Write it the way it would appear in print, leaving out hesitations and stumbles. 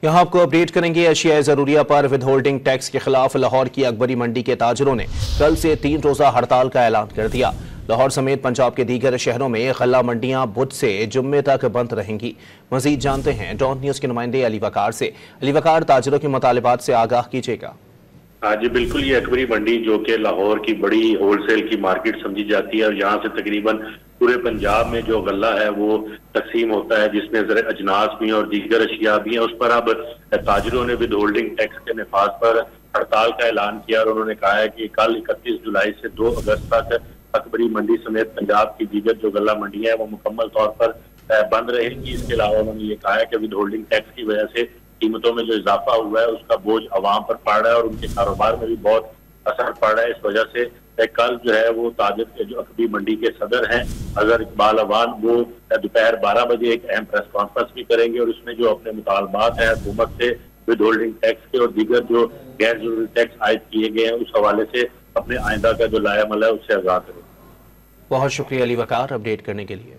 यहाँ आपको अपडेट करेंगे। अशिया ज़रूरिया पर विद होल्डिंग टैक्स के खिलाफ लाहौर की अकबरी मंडी के ताजरों ने कल से 3 रोज़ा हड़ताल का ऐलान कर दिया। लाहौर समेत पंजाब के दीगर शहरों में गल्ला मंडियां बुध से जुम्मे तक बंद रहेंगी। मजीद जानते हैं डॉन न्यूज़ के नुमाइंदे अली वकार से। अली वकार, ताजरों के मुतालिबात से आगाह कीजिएगा। हाँ जी बिल्कुल, ये अकबरी मंडी जो कि लाहौर की बड़ी होलसेल की मार्केट समझी जाती है और यहाँ से तकरीबन पूरे पंजाब में जो गल्ला है वो तकसीम होता है, जिसमें जरा अजनास भी हैं और दीगर अशिया भी हैं। उस पर अब ताजरों ने विद होल्डिंग टैक्स के नफाज पर हड़ताल का ऐलान किया और उन्होंने कहा है कि कल 31 जुलाई से 2 अगस्त तक अकबरी मंडी समेत पंजाब की दीगर जो गल्ला मंडियां हैं वो मुकम्मल तौर पर बंद रहेंगी। इसके अलावा उन्होंने ये कहा है कि विद होल्डिंग टैक्स की वजह से कीमतों में जो इजाफा हुआ है उसका बोझ अवाम पर पड़ रहा है और उनके कारोबार में भी बहुत असर पड़ रहा है। इस वजह से कल जो है वो ताजर के जो अकबरी मंडी के सदर हैं अगर इकबाल अवान, वो दोपहर 12 बजे एक अहम प्रेस कॉन्फ्रेंस भी करेंगे और उसमें जो अपने मुतालबात हैं हुकूमत से विद होल्डिंग टैक्स के और दीगर जो गैर जरूरी टैक्स आयद किए गए हैं उस हवाले से अपने आइंदा का जो लायामल है उससे आगाह करेंगे। बहुत शुक्रिया अली वकार अपडेट करने के लिए।